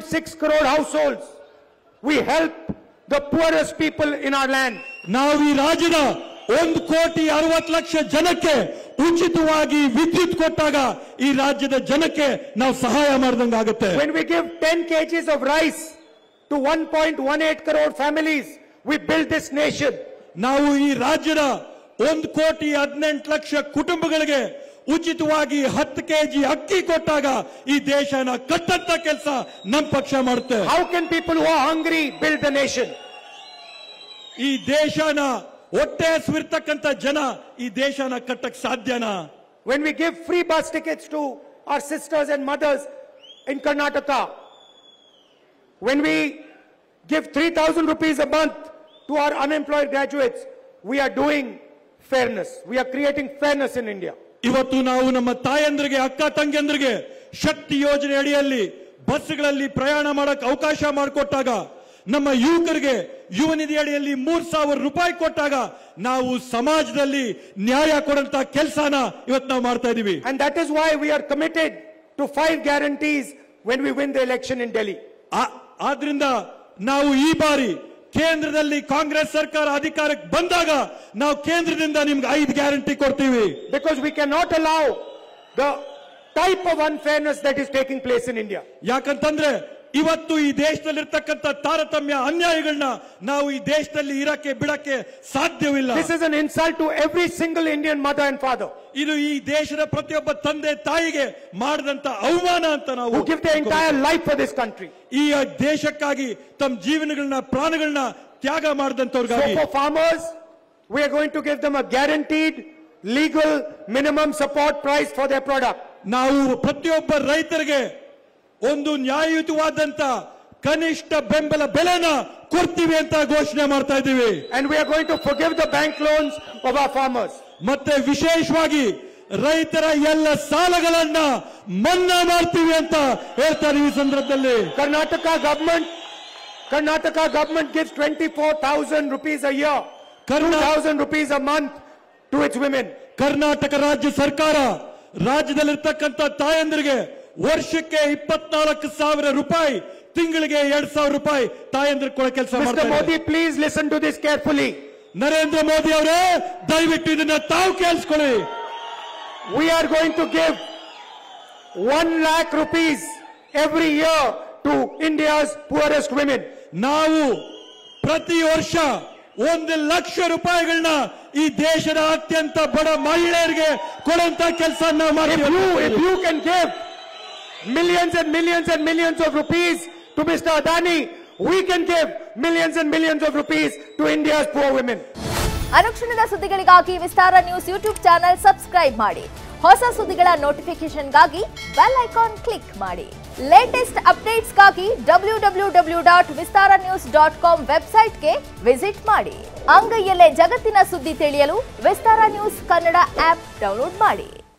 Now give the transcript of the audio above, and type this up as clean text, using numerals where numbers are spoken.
1.6 crore households. We help the poorest people in our land. ನಾವು ಈ ರಾಜ್ಯದ 1,60,00,000 ಜನಕ್ಕೆ ಉಚಿತವಾಗಿ ವಿದ್ಯುತ್ ಕೊಟ್ಟಾಗ ಈ ರಾಜ್ಯದ ಜನಕ್ಕೆ ನಾವು ಸಹಾಯ ಮಾಡಿದಂಗಾಗುತ್ತೆ. When we give 10 kgs of rice to 1.18 crore families, we build this nation. ನಾವು ಈ ರಾಜ್ಯದ 1,18,00,000 ಕುಟುಂಬಗಳಿಗೆ ಉಚಿತವಾಗಿ 10 kg ಅಕ್ಕಿ ಕೊಟ್ಟಾಗ ಈ ದೇಶನ ಕಟ್ಟಂತ ಕೆಲಸ ನಮ್ಮ ಪಕ್ಷ ಮಾಡುತ್ತೆ. How can people who are hungry build the nation? ಈ ದೇಶನ ಹೊಟ್ಟೆ ಹಸಿವಿರ್ತಕ್ಕಂಥ ಜನ ಈ ದೇಶನ ಕಟ್ಟಕ್ಕೆ ಸಾಧ್ಯನಾ? When we give free bus tickets to our sisters and mothers in Karnataka, when we give 3,000 rupees a month to our unemployed graduates, we are doing fairness. We are creating fairness in India. ಇವತ್ತು ನಾವು ನಮ್ಮ ತಾಯಂದ್ರಿಗೆ ಅಕ್ಕ ತಂಗಿಯಂದ್ರಿಗೆ ಶಕ್ತಿ ಯೋಜನೆ ಅಡಿಯಲ್ಲಿ ಬಸ್ಗಳಲ್ಲಿ ಪ್ರಯಾಣ ಮಾಡಕ್ಕೆ ಅವಕಾಶ ಮಾಡಿಕೊಟ್ಟಾಗ, ನಮ್ಮ ಯುವಕರಿಗೆ ಯುವ ನಿಧಿ ಅಡಿಯಲ್ಲಿ 3,000 ರೂಪಾಯಿ ಕೊಟ್ಟಾಗ ನಾವು ಸಮಾಜದಲ್ಲಿ ನ್ಯಾಯ ಕೊಡುವಂತ ಕೆಲಸನ ಇವತ್ತು ನಾವು ಮಾಡ್ತಾ ಇದೀವಿ. And that is why we are committed to 5 guarantees when we win the election in Delhi. ಆದ್ರಿಂದ ನಾವು ಈ ಬಾರಿ ಕೇಂದ್ರದಲ್ಲಿ ಕಾಂಗ್ರೆಸ್ ಸರ್ಕಾರ ಅಧಿಕಾರಕ್ಕೆ ಬಂದಾಗ ನಾವು ಕೇಂದ್ರದಿಂದ ನಿಮ್ಗೆ 5 ಗ್ಯಾರಂಟಿ ಕೊಡ್ತೀವಿ. Because we cannot allow the type of unfairness that is taking place in India. ಯಾಕಂತಂದ್ರೆ ಇವತ್ತು ಈ ದೇಶದಲ್ಲಿರ್ತಕ್ಕಂಥ ತಾರತಮ್ಯ ಅನ್ಯಾಯಗಳನ್ನ ನಾವು ಈ ದೇಶದಲ್ಲಿ ಇರಕ್ಕೆ ಬಿಡಕ್ಕೆ ಸಾಧ್ಯವಿಲ್ಲ. This is an insult to every single Indian mother and father. ಇದು ಈ ದೇಶದ ಪ್ರತಿಯೊಬ್ಬ ತಂದೆ ತಾಯಿಗೆ ಮಾಡಿದಂತ ಅವಮಾನ ಅಂತ ನಾವು who give their entire life for this country. ಈ ದೇಶಕ್ಕಾಗಿ ತಮ್ಮ ಜೀವನಗಳನ್ನ ಪ್ರಾಣಗಳನ್ನ ತ್ಯಾಗ ಮಾಡಿದಂತವ್ರಿಗಾಗಿ. So for farmers, we are going to give them a guaranteed legal minimum support price for their product. ನಾವು ಪ್ರತಿಯೊಬ್ಬ ರೈತರಿಗೆ ಒಂದು ನ್ಯಾಯಯುತವಾದಂತ ಕನಿಷ್ಠ ಬೆಂಬಲ ಬೆಲೆನ ಕೊಡ್ತೀವಿ ಅಂತ ಘೋಷಣೆ ಮಾಡ್ತಾ ಇದ್ದೀವಿ. And we are going to forgive the bank loans of our farmers. ಮತ್ತೆ ವಿಶೇಷವಾಗಿ ರೈತರ ಎಲ್ಲ ಸಾಲಗಳನ್ನ ಮನ್ನಾ ಮಾಡ್ತೀವಿ ಅಂತ ಹೇಳ್ತಾರೆ ಈ ಸಂದರ್ಭದಲ್ಲಿ. Karnataka government gives 24,000 rupees a year, 2,000 rupees a month to its women. Karnataka ರಾಜ್ಯ ಸರ್ಕಾರ ರಾಜ್ಯದಲ್ಲಿರ್ತಕ್ಕಂಥ ತಾಯಂದರಿಗೆ ವರ್ಷಕ್ಕೆ 24,000 ರೂಪಾಯಿ, ತಿಂಗಳಿಗೆ 2,000 ರೂಪಾಯಿ ತಾಯಂದಿರಿಗೆ ಕೊಡೋ ಕೆಲಸ ಮಾಡ್ತಾರೆ. Mr. Modi, please listen to this carefully. Narendra Modi ಅವರೇ, ದಯವಿಟ್ಟು ಇದನ್ನ ತಾವು ಕೇಳಿಸ್ಕೊಳ್ಳಿ. We are going to give 1 lakh rupees every year to India's poorest women. ನಾವು ಪ್ರತಿ ವರ್ಷ 1 ಲಕ್ಷ ರೂಪಾಯಿಗಳನ್ನ ಈ ದೇಶದ ಅತ್ಯಂತ ಬಡ ಮಹಿಳೆಯರಿಗೆ ಕೊಡುವಂತ ಕೆಲಸ ನಾವು ಮಾಡ್ತೀವಿ. If you can give millions and millions and millions of rupees to Mr. Adani, we can give millions and millions of rupees to India's poor women. ಅನುಕ್ಷಣದ ಸುದ್ದಿಗಳಿಗಾಗಿ ವಿಸ್ತಾರ ನ್ಯೂಸ್ ಯೂಟ್ಯೂಬ್ ಚಾನೆಲ್ ಸಬ್ಸ್ಕ್ರೈಬ್ ಮಾಡಿ. ಹೊಸ ಸುದ್ದಿಗಳ ನೋಟಿಫಿಕೇಶನ್ಗಾಗಿ ಬೆಲ್ ಐಕಾನ್ ಕ್ಲಿಕ್ ಮಾಡಿ. Latest ಅಪ್ಡೇಟ್ಸ್ಗಾಗಿ www.vistaranews.com ವೆಬ್ಸೈಟ್ಗೆ visit ಮಾಡಿ. ಅಂಗೈಯಲ್ಲೇ ಜಗತ್ತಿನ ಸುದ್ದಿ ತಿಳಿಯಲು ವಿಸ್ತಾರ ನ್ಯೂಸ್ ಕನ್ನಡ ಆಪ್ ಡೌನ್ಲೋಡ್ ಮಾಡಿ.